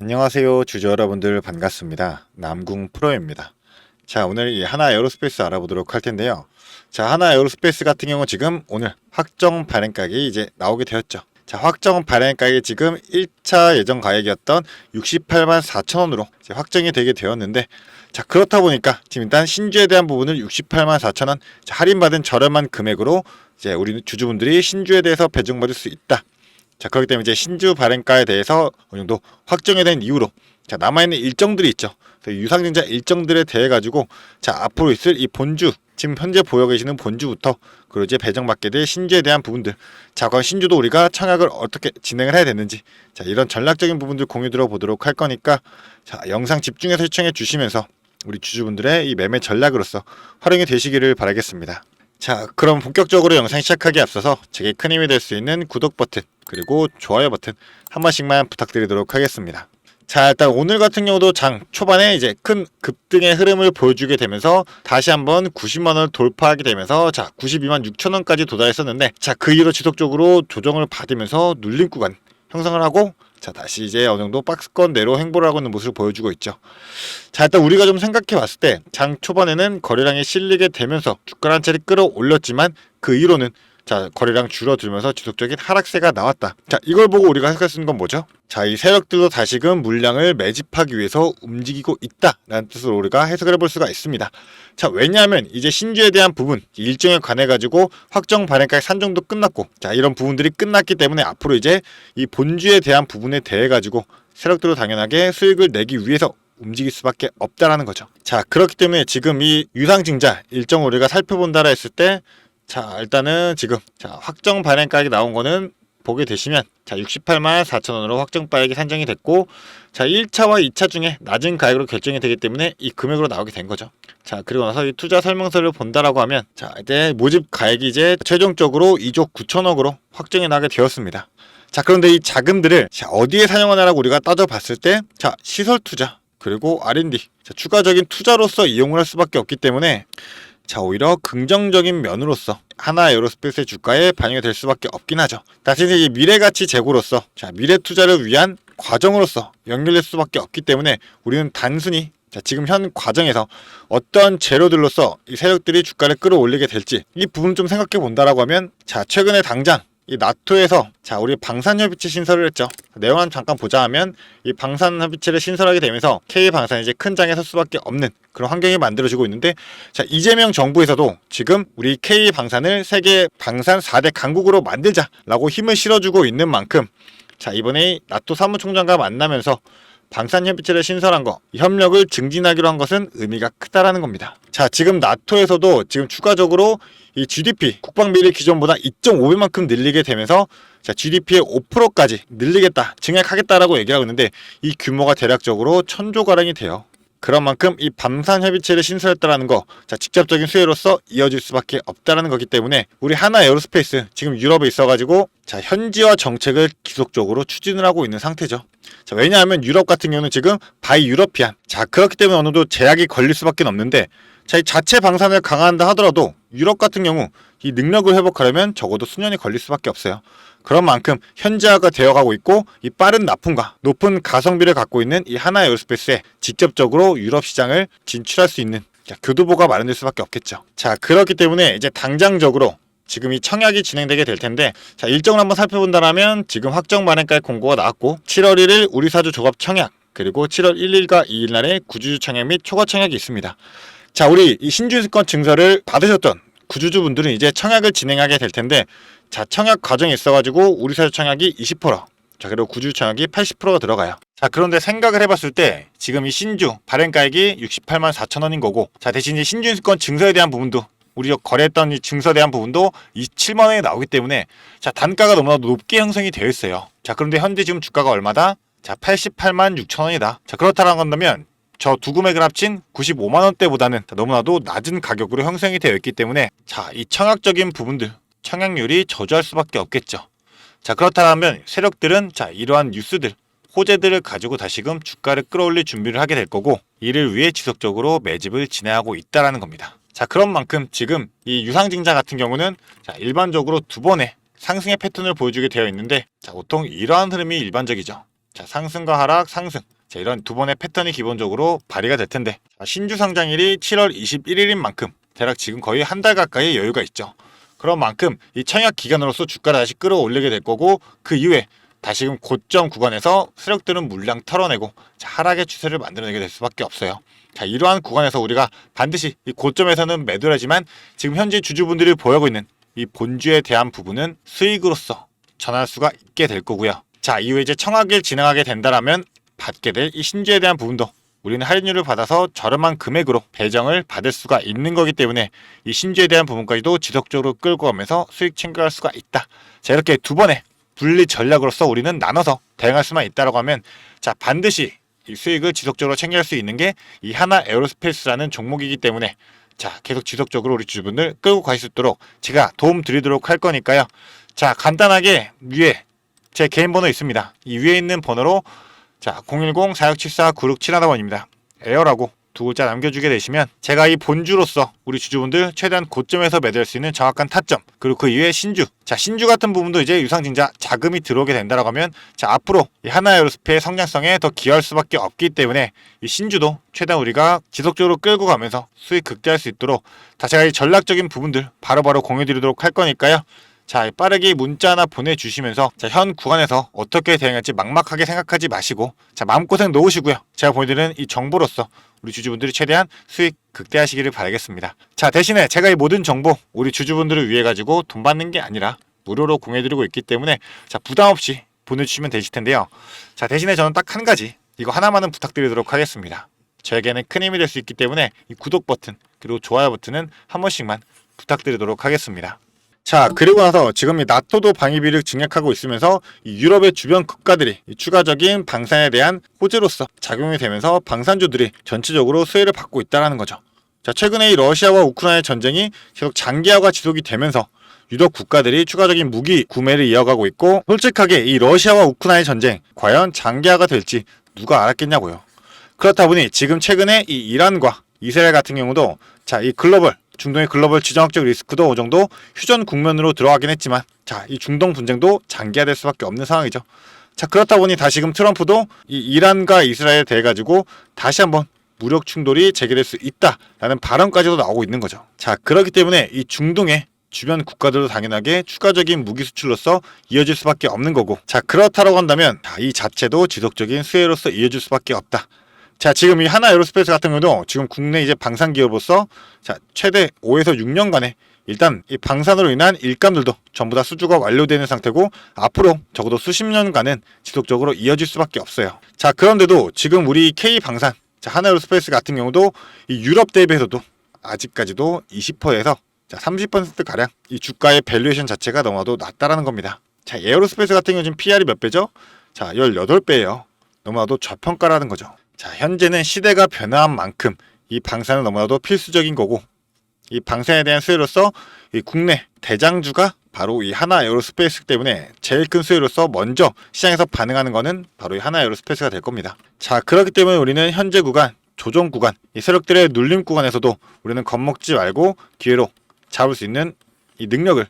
안녕하세요, 주주 여러분들 반갑습니다. 남궁 프로입니다. 자, 오늘 이 하나 에어로스페이스 알아보도록 할 텐데요. 자, 하나 에어로스페이스 같은 경우 지금 오늘 확정 발행가격이 이제 나오게 되었죠. 자, 확정 발행가격이 지금 1차 예정 가격이었던 68만 4천 원으로 확정이 되게 되었는데, 자, 그렇다 보니까 지금 일단 신주에 대한 부분을 68만 4천 원 할인받은 저렴한 금액으로 이제 우리 주주분들이 신주에 대해서 배정받을 수 있다. 자, 그렇기 때문에 이제 신주 발행가에 대해서 어느 정도 확정이 된 이후로 자, 남아있는 일정들이 있죠. 유상증자 일정들에 대해 가지고 자, 앞으로 있을 이 본주, 지금 현재 보여 계시는 본주부터 그리고 이제 배정받게 될 신주에 대한 부분들, 자, 과연 신주도 우리가 청약을 어떻게 진행을 해야 되는지, 자, 이런 전략적인 부분들 공유 들어보도록 할 거니까 자, 영상 집중해서 시청해 주시면서 우리 주주분들의 이 매매 전략으로서 활용이 되시기를 바라겠습니다. 자, 그럼 본격적으로 영상 시작하기에 앞서서 제게 큰 힘이 될 수 있는 구독 버튼 그리고 좋아요 버튼 한 번씩만 부탁드리도록 하겠습니다. 자, 일단 오늘 같은 경우도 장 초반에 이제 큰 급등의 흐름을 보여주게 되면서 다시 한번 90만원을 돌파하게 되면서 자, 92만 6천원까지 도달했었는데 자, 그 이후로 지속적으로 조정을 받으면서 눌림 구간 형성을 하고 자, 다시 이제 어느 정도 박스권 내로 행보를 하고 있는 모습을 보여주고 있죠. 자, 일단 우리가 좀 생각해 봤을 때 장 초반에는 거래량이 실리게 되면서 주가를 한 차례 끌어올렸지만 그 이후로는 자, 거래량 줄어들면서 지속적인 하락세가 나왔다. 자, 이걸 보고 우리가 생각할 수 있는 건 뭐죠? 자, 이 세력들도 다시금 물량을 매집하기 위해서 움직이고 있다라는 뜻으로 우리가 해석을 해볼 수가 있습니다. 자, 왜냐하면 이제 신주에 대한 부분 일정에 관해 가지고 확정 발행까지 산정도 끝났고, 자, 이런 부분들이 끝났기 때문에 앞으로 이제 이 본주에 대한 부분에 대해 가지고 세력들도 당연하게 수익을 내기 위해서 움직일 수밖에 없다라는 거죠. 자, 그렇기 때문에 지금 이 유상증자 일정을 우리가 살펴본다라 했을 때 자, 일단은 지금 자, 확정 발행가격이 나온 거는 보게 되시면 자, 68만 4천원으로 확정 가격이 산정이 됐고 자, 1차와 2차 중에 낮은 가격으로 결정이 되기 때문에 이 금액으로 나오게 된 거죠. 자, 그리고 나서 이 투자 설명서를 본다라고 하면 자, 이제 모집 가액이 이제 최종적으로 2조 9천억으로 확정이 나게 되었습니다. 자, 그런데 이 자금들을 자, 어디에 사용하냐라고 우리가 따져봤을 때 자, 시설 투자 그리고 R&D 자, 추가적인 투자로서 이용을 할 수밖에 없기 때문에 자, 오히려 긍정적인 면으로서 하나 에어로스페이스의 주가에 반영이 될 수밖에 없긴 하죠. 다시 이 미래가치 제고로서 자, 미래 투자를 위한 과정으로서 연결될 수밖에 없기 때문에 우리는 단순히 자, 지금 현 과정에서 어떤 재료들로서 이 세력들이 주가를 끌어올리게 될지 이 부분을 좀 생각해 본다라고 하면 자, 최근에 당장 이 나토에서 자, 우리 방산협의체 신설을 했죠. 내용을 잠깐 보자 하면 이 방산협의체를 신설하게 되면서 K방산이 이제 큰 장에 설 수밖에 없는 그런 환경이 만들어지고 있는데 자, 이재명 정부에서도 지금 우리 K방산을 세계 방산 4대 강국으로 만들자라고 힘을 실어주고 있는 만큼 자, 이번에 나토 사무총장과 만나면서 방산협의체를 신설한 거, 협력을 증진하기로 한 것은 의미가 크다라는 겁니다. 자, 지금 나토에서도 지금 추가적으로 이 GDP, 국방비를 기존보다 2.5배만큼 늘리게 되면서 자, GDP의 5%까지 늘리겠다, 증액하겠다라고 얘기하고 있는데 이 규모가 대략적으로 1,000조가량이 돼요. 그런 만큼 이 방산협의체를 신설했다라는 거, 자, 직접적인 수혜로서 이어질 수밖에 없다라는 거기 때문에 우리 하나 에어로스페이스 지금 유럽에 있어가지고 자, 현지화 정책을 지속적으로 추진을 하고 있는 상태죠. 자, 왜냐하면 유럽 같은 경우는 지금 바이 유러피안 자, 그렇기 때문에 어느 정도 제약이 걸릴 수밖에 없는데 자, 이 자체 방산을 강화한다 하더라도 유럽 같은 경우 이 능력을 회복하려면 적어도 수년이 걸릴 수밖에 없어요. 그런 만큼 현지화가 되어가고 있고 이 빠른 납품과 높은 가성비를 갖고 있는 이 하나 에어로스페이스에 직접적으로 유럽 시장을 진출할 수 있는 자, 교두보가 마련될 수밖에 없겠죠. 자, 그렇기 때문에 이제 당장적으로 지금 이 청약이 진행되게 될 텐데 자, 일정을 한번 살펴본다면 지금 확정 발행가액 공고가 나왔고 7월 1일 우리사주 조갑 청약 그리고 7월 1일과 2일 날에 구주주 청약 및 초과 청약이 있습니다. 자, 우리 이 신주유권 증서를 받으셨던 구주주분들은 이제 청약을 진행하게 될 텐데 자, 청약 과정에 있어가지고 우리사주 청약이 20%, 자, 그리고 구주주 청약이 80%가 들어가요. 자, 그런데 생각을 해봤을 때 지금 이 신주 발행가액이 68만 4천원인 거고 자, 대신 이제 신주유권 증서에 대한 부분도 우리가 거래했던 이 증서에 대한 부분도 27만원이 나오기 때문에 자, 단가가 너무나도 높게 형성이 되어 있어요. 자, 그런데 현재 지금 주가가 얼마다? 자, 88만 6천원이다. 자, 그렇다라는 건다면 저 두 금액을 합친 95만원대보다는 너무나도 낮은 가격으로 형성이 되어 있기 때문에 자, 이 청약적인 부분들 청약률이 저조할 수밖에 없겠죠. 자, 그렇다면 세력들은 자, 이러한 뉴스들 호재들을 가지고 다시금 주가를 끌어올릴 준비를 하게 될 거고 이를 위해 지속적으로 매집을 진행하고 있다라는 겁니다. 자, 그런 만큼 지금 이 유상증자 같은 경우는 자, 일반적으로 두 번의 상승의 패턴을 보여주게 되어 있는데 자, 보통 이러한 흐름이 일반적이죠. 자, 상승과 하락, 상승. 자, 이런 두 번의 패턴이 기본적으로 발휘가 될 텐데, 자, 신주 상장일이 7월 21일인 만큼 대략 지금 거의 한 달 가까이 여유가 있죠. 그런 만큼 이 청약 기간으로서 주가를 다시 끌어올리게 될 거고, 그 이후에 다시금 고점 구간에서 세력들은 물량 털어내고 자, 하락의 추세를 만들어내게 될 수밖에 없어요. 자, 이러한 구간에서 우리가 반드시 이 고점에서는 매도라지만 지금 현재 주주분들이 보유하고 있는 이 본주에 대한 부분은 수익으로서 전할 수가 있게 될 거고요. 자, 이후에 이제 청약을 진행하게 된다라면 받게 될 이 신주에 대한 부분도 우리는 할인율을 받아서 저렴한 금액으로 배정을 받을 수가 있는 거기 때문에 이 신주에 대한 부분까지도 지속적으로 끌고 가면서 수익 챙겨갈 수가 있다. 자, 이렇게 두 번의 분리 전략으로서 우리는 나눠서 대응할 수만 있다라고 하면 자, 반드시 이 수익을 지속적으로 챙길 수 있는 게 이 하나 에어로스페이스라는 종목이기 때문에 자, 계속 지속적으로 우리 주주분들 끌고 갈 수 있도록 제가 도움 드리도록 할 거니까요. 자, 간단하게 위에 제 개인 번호 있습니다. 이 위에 있는 번호로 자, 010-4674-9671번입니다. 에어라고 두 글자 남겨주게 되시면 제가 이 본주로서 우리 주주분들 최대한 고점에서 매도할 수 있는 정확한 타점, 그리고 그 이후에 신주, 자, 신주 같은 부분도 이제 유상증자 자금이 들어오게 된다라고 하면 자, 앞으로 이 하나에어로스페이스의 성장성에 더 기여할 수밖에 없기 때문에 이 신주도 최대한 우리가 지속적으로 끌고 가면서 수익 극대화할 수 있도록 다 제가 이 전략적인 부분들 바로바로 공유드리도록 할 거니까요. 자, 빠르게 문자 하나 보내주시면서 자, 현 구간에서 어떻게 대응할지 막막하게 생각하지 마시고 자, 마음고생 놓으시고요. 제가 보여드리는 이 정보로서 우리 주주분들이 최대한 수익 극대화하시기를 바라겠습니다. 자, 대신에 제가 이 모든 정보 우리 주주분들을 위해 가지고 돈 받는 게 아니라 무료로 공유해드리고 있기 때문에 자, 부담 없이 보내주시면 되실 텐데요. 자, 대신에 저는 딱 한 가지 이거 하나만은 부탁드리도록 하겠습니다. 저에게는 큰 힘이 될 수 있기 때문에 이 구독 버튼 그리고 좋아요 버튼은 한 번씩만 부탁드리도록 하겠습니다. 자, 그리고 나서 지금 이 나토도 방위비를 증액하고 있으면서 이 유럽의 주변 국가들이 이 추가적인 방산에 대한 호재로서 작용이 되면서 방산주들이 전체적으로 수혜를 받고 있다는 거죠. 자, 최근에 이 러시아와 우크라이나의 전쟁이 계속 장기화가 지속이 되면서 유럽 국가들이 추가적인 무기 구매를 이어가고 있고, 솔직하게 이 러시아와 우크라이나의 전쟁 과연 장기화가 될지 누가 알았겠냐고요. 그렇다 보니 지금 최근에 이 이란과 이스라엘 같은 경우도 자, 이 중동의 글로벌 지정학적 리스크도 어느 정도 휴전 국면으로 들어가긴 했지만 자, 이 중동 분쟁도 장기화될 수밖에 없는 상황이죠. 자, 그렇다 보니 다시금 트럼프도 이 이란과 이스라엘에 대해 가지고 다시 한번 무력 충돌이 재개될 수 있다라는 발언까지도 나오고 있는 거죠. 자, 그렇기 때문에 이 중동의 주변 국가들도 당연하게 추가적인 무기 수출로서 이어질 수밖에 없는 거고, 자, 그렇다고 한다면 이 자체도 지속적인 수혜로서 이어질 수밖에 없다. 자, 지금 이 하나 에어로스페이스 같은 경우도 지금 국내 이제 방산 기업으로서 자, 최대 5에서 6년간에 일단 이 방산으로 인한 일감들도 전부 다 수주가 완료되는 상태고 앞으로 적어도 수십 년간은 지속적으로 이어질 수밖에 없어요. 자, 그런데도 지금 우리 K 방산, 자, 하나 에어로스페이스 같은 경우도 이 유럽 대비해서도 아직까지도 20%에서 자, 30% 가량 이 주가의 밸류에이션 자체가 너무나도 낮다라는 겁니다. 자, 에어로스페이스 같은 경우 지금 PR이 몇 배죠? 자, 18배예요. 너무나도 저평가라는 거죠. 자, 현재는 시대가 변화한 만큼 이 방산은 너무나도 필수적인 거고, 이 방산에 대한 수혜로서 이 국내 대장주가 바로 이 하나 에어로스페이스 때문에 제일 큰 수혜로서 먼저 시장에서 반응하는 거는 바로 이 하나 에어로스페이스가 될 겁니다. 자, 그렇기 때문에 우리는 현재 구간, 조정 구간, 이 세력들의 눌림 구간에서도 우리는 겁먹지 말고 기회로 잡을 수 있는 이 능력을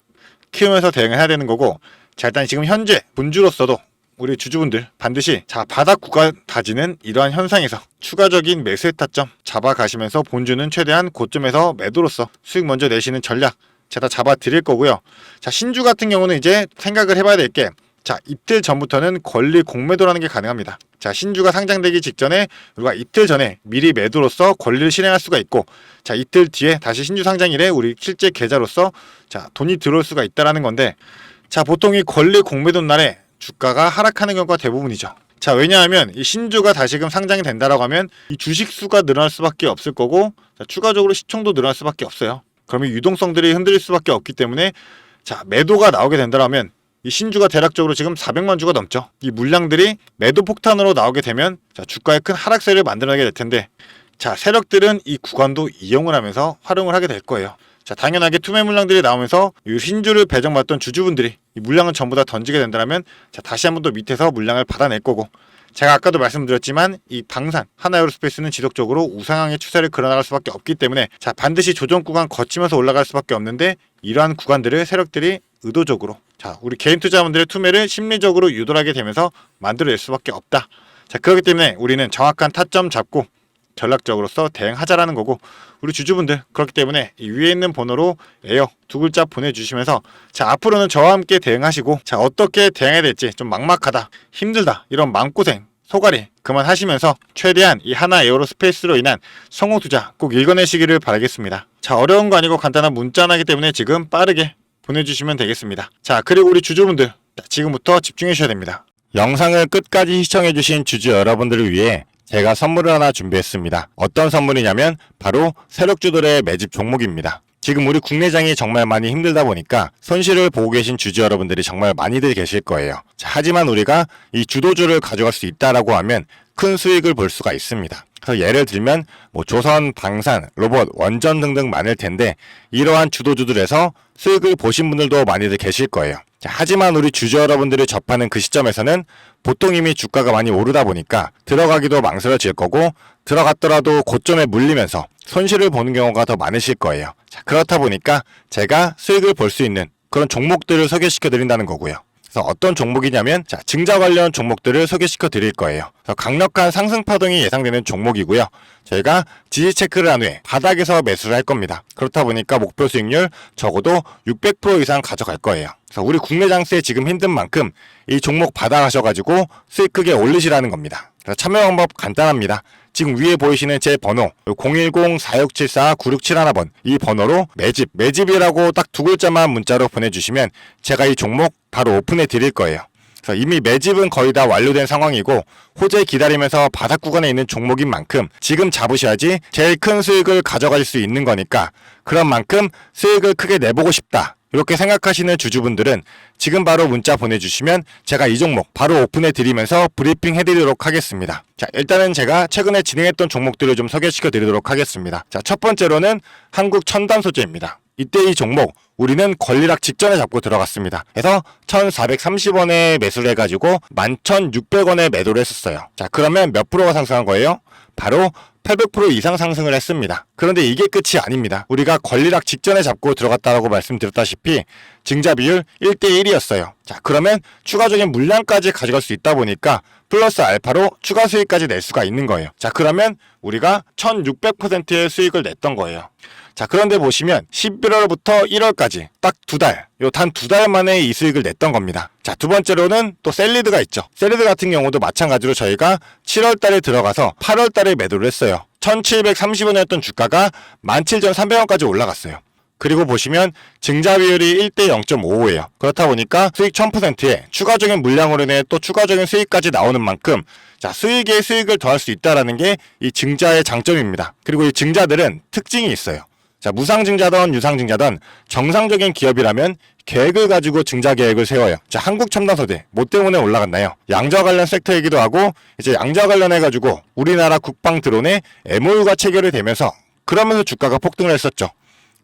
키우면서 대응을 해야 되는 거고, 자, 일단 지금 현재 본주로서도 우리 주주분들 반드시 자, 바닥 구간 다지는 이러한 현상에서 추가적인 매수의 타점 잡아가시면서 본주는 최대한 고점에서 매도로서 수익 먼저 내시는 전략 제가 잡아 드릴 거고요. 자, 신주 같은 경우는 이제 생각을 해봐야 될 게 자, 이틀 전부터는 권리 공매도라는 게 가능합니다. 자, 신주가 상장되기 직전에 우리가 이틀 전에 미리 매도로서 권리를 실행할 수가 있고, 자, 이틀 뒤에 다시 신주 상장일에 우리 실제 계좌로서 자, 돈이 들어올 수가 있다라는 건데, 자, 보통 이 권리 공매도 날에 주가가 하락하는 경우가 대부분이죠. 자, 왜냐하면 이 신주가 다시금 상장이 된다라고 하면 이 주식 수가 늘어날 수밖에 없을 거고, 자, 추가적으로 시총도 늘어날 수밖에 없어요. 그러면 유동성들이 흔들릴 수밖에 없기 때문에 자, 매도가 나오게 된다라면 이 신주가 대략적으로 지금 400만 주가 넘죠. 이 물량들이 매도 폭탄으로 나오게 되면 자, 주가에 큰 하락세를 만들어내게 될 텐데, 자, 세력들은 이 구간도 이용을 하면서 활용을 하게 될 거예요. 자, 당연하게 투매 물량들이 나오면서 이 신주를 배정받던 주주분들이 이 물량은 전부 다 던지게 된다면 자, 다시 한 번 더 밑에서 물량을 받아낼 거고, 제가 아까도 말씀드렸지만 이 방산 하나에어로스페이스는 지속적으로 우상향의 추세를 그려나갈 수밖에 없기 때문에 자 반드시 조정 구간 거치면서 올라갈 수밖에 없는데 이러한 구간들을 세력들이 의도적으로 자 우리 개인 투자자분들의 투매를 심리적으로 유도하게 되면서 만들어낼 수밖에 없다. 자 그렇기 때문에 우리는 정확한 타점 잡고 전략적으로서 대응하자라는 거고 우리 주주분들 그렇기 때문에 이 위에 있는 번호로 에어 두 글자 보내주시면서 자 앞으로는 저와 함께 대응하시고 자 어떻게 대응해야 될지 좀 막막하다 힘들다 이런 마음고생 소가리 그만하시면서 최대한 이 하나 에어로스페이스로 인한 성공 투자 꼭 읽어내시기를 바라겠습니다. 자 어려운 거 아니고 간단한 문자 하나이기 때문에 지금 빠르게 보내주시면 되겠습니다. 자 그리고 우리 주주분들 지금부터 집중해 주셔야 됩니다. 영상을 끝까지 시청해주신 주주 여러분들을 위해 제가 선물을 하나 준비했습니다. 어떤 선물이냐면 바로 세력주들의 매집 종목입니다. 지금 우리 국내장이 정말 많이 힘들다 보니까 손실을 보고 계신 주주 여러분들이 정말 많이들 계실 거예요. 자, 하지만 우리가 이 주도주를 가져갈 수 있다라고 하면 큰 수익을 볼 수가 있습니다. 그래서 예를 들면 뭐 조선, 방산, 로봇, 원전 등등 많을 텐데 이러한 주도주들에서 수익을 보신 분들도 많이들 계실 거예요. 자, 하지만 우리 주주 여러분들이 접하는 그 시점에서는 보통 이미 주가가 많이 오르다 보니까 들어가기도 망설여질 거고 들어갔더라도 고점에 물리면서 손실을 보는 경우가 더 많으실 거예요. 자, 그렇다 보니까 제가 수익을 볼 수 있는 그런 종목들을 소개시켜 드린다는 거고요. 그래서 어떤 종목이냐면 자, 증자 관련 종목들을 소개시켜 드릴 거예요. 그래서 강력한 상승 파동이 예상되는 종목이고요. 저희가 지지 체크를 한 후에 바닥에서 매수를 할 겁니다. 그렇다 보니까 목표 수익률 적어도 600% 이상 가져갈 거예요. 그래서 우리 국내 장세에 지금 힘든 만큼 이 종목 받아가셔가지고 수익 크게 올리시라는 겁니다. 그래서 참여 방법 간단합니다. 지금 위에 보이시는 제 번호 010-4674-9671번 이 번호로 매집이라고 딱 두 글자만 문자로 보내주시면 제가 이 종목 바로 오픈해 드릴 거예요. 그래서 이미 매집은 거의 다 완료된 상황이고 호재 기다리면서 바닥 구간에 있는 종목인 만큼 지금 잡으셔야지 제일 큰 수익을 가져갈 수 있는 거니까 그런 만큼 수익을 크게 내보고 싶다. 이렇게 생각하시는 주주분들은 지금 바로 문자 보내주시면 제가 이 종목 바로 오픈해 드리면서 브리핑 해드리도록 하겠습니다. 자, 일단은 제가 최근에 진행했던 종목들을 좀 소개시켜 드리도록 하겠습니다. 자, 첫 번째로는 한국 첨단 소재입니다. 이때 이 종목 우리는 권리락 직전에 잡고 들어갔습니다. 그래서 1430원에 매수를 해가지고 11,600원에 매도를 했었어요. 자, 그러면 몇 프로가 상승한 거예요? 바로 800% 이상 상승을 했습니다. 그런데 이게 끝이 아닙니다. 우리가 권리락 직전에 잡고 들어갔다라고 말씀드렸다시피 증자 비율 1대1이었어요. 자, 그러면 추가적인 물량까지 가져갈 수 있다 보니까 플러스 알파로 추가 수익까지 낼 수가 있는 거예요. 자, 그러면 우리가 1600%의 수익을 냈던 거예요. 자, 그런데 보시면 11월부터 1월까지 딱 두 달, 단 두 달 만에 이 수익을 냈던 겁니다. 자, 두 번째로는 또 셀리드 있죠. 셀리드 같은 경우도 마찬가지로 저희가 7월 달에 들어가서 8월 달에 매도를 했어요. 1730원이었던 주가가 17,300원까지 올라갔어요. 그리고 보시면 증자 비율이 1대 0.55예요. 그렇다 보니까 수익 1000%에 추가적인 물량으로 인해 또 추가적인 수익까지 나오는 만큼 자, 수익에 수익을 더할 수 있다는 게 이 증자의 장점입니다. 그리고 이 증자들은 특징이 있어요. 자, 무상증자든 유상증자든 정상적인 기업이라면 계획을 가지고 증자 계획을 세워요. 자, 한국첨단소재 뭐 때문에 올라갔나요? 양자 관련 섹터이기도 하고 이제 양자 관련해가지고 우리나라 국방 드론에 MOU가 체결이 되면서 그러면서 주가가 폭등을 했었죠.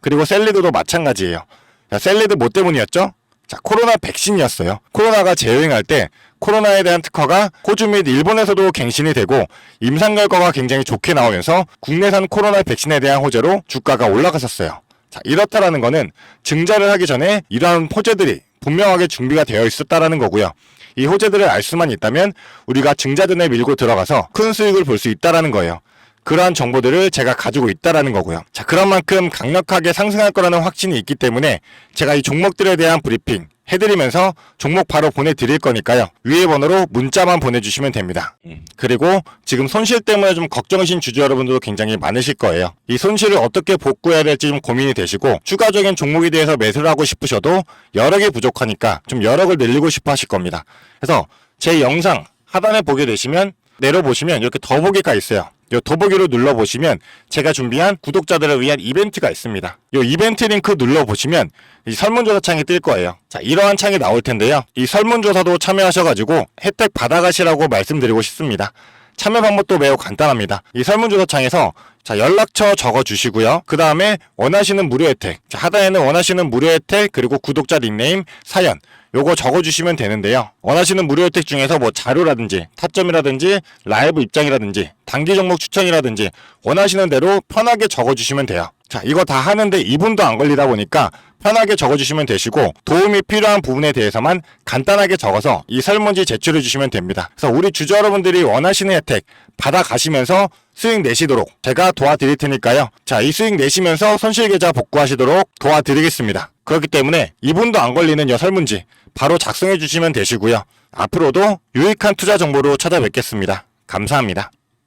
그리고 셀리드도 마찬가지예요. 자, 셀리드 뭐 때문이었죠? 자, 코로나 백신이었어요. 코로나가 재유행할 때 코로나에 대한 특허가 호주 및 일본에서도 갱신이 되고 임상 결과가 굉장히 좋게 나오면서 국내산 코로나 백신에 대한 호재로 주가가 올라갔었어요. 자, 이렇다라는 거는 증자를 하기 전에 이러한 호재들이 분명하게 준비가 되어 있었다라는 거고요. 이 호재들을 알 수만 있다면 우리가 증자전에 밀고 들어가서 큰 수익을 볼 수 있다라는 거예요. 그러한 정보들을 제가 가지고 있다라는 거고요. 자, 그런 만큼 강력하게 상승할 거라는 확신이 있기 때문에 제가 이 종목들에 대한 브리핑 해드리면서 종목 바로 보내드릴 거니까요. 위에 번호로 문자만 보내주시면 됩니다. 그리고 지금 손실 때문에 좀 걱정이신 주주 여러분들도 굉장히 많으실 거예요. 이 손실을 어떻게 복구해야 될지 좀 고민이 되시고 추가적인 종목에 대해서 매수를 하고 싶으셔도 여력이 부족하니까 좀 여력을 늘리고 싶어 하실 겁니다. 그래서 제 영상 하단에 보게 되시면 내려보시면 이렇게 더보기가 있어요. 이 더보기로 눌러보시면 제가 준비한 구독자들을 위한 이벤트가 있습니다. 이 이벤트 링크 눌러보시면 이 설문조사 창이 뜰 거예요. 자, 이러한 창이 나올 텐데요. 이 설문조사도 참여하셔가지고 혜택 받아가시라고 말씀드리고 싶습니다. 참여 방법도 매우 간단합니다. 이 설문조사 창에서 자, 연락처 적어주시고요. 그 다음에 원하시는 무료 혜택, 자, 하단에는 원하시는 무료 혜택 그리고 구독자 닉네임, 사연 요거 적어주시면 되는데요. 원하시는 무료 혜택 중에서 뭐 자료라든지 타점이라든지 라이브 입장이라든지 단기 종목 추천이라든지 원하시는 대로 편하게 적어주시면 돼요. 자, 이거 다 하는데 2분도 안 걸리다 보니까 편하게 적어주시면 되시고 도움이 필요한 부분에 대해서만 간단하게 적어서 이 설문지 제출해 주시면 됩니다. 그래서 우리 주주 여러분들이 원하시는 혜택 받아가시면서 수익 내시도록 제가 도와드릴 테니까요. 자, 이 수익 내시면서 손실계좌 복구하시도록 도와드리겠습니다. 그렇기 때문에 2분도 안 걸리는 이 설문지 바로 작성해 주시면 되시고요. 앞으로도 유익한 투자 정보로 찾아뵙겠습니다. 감사합니다.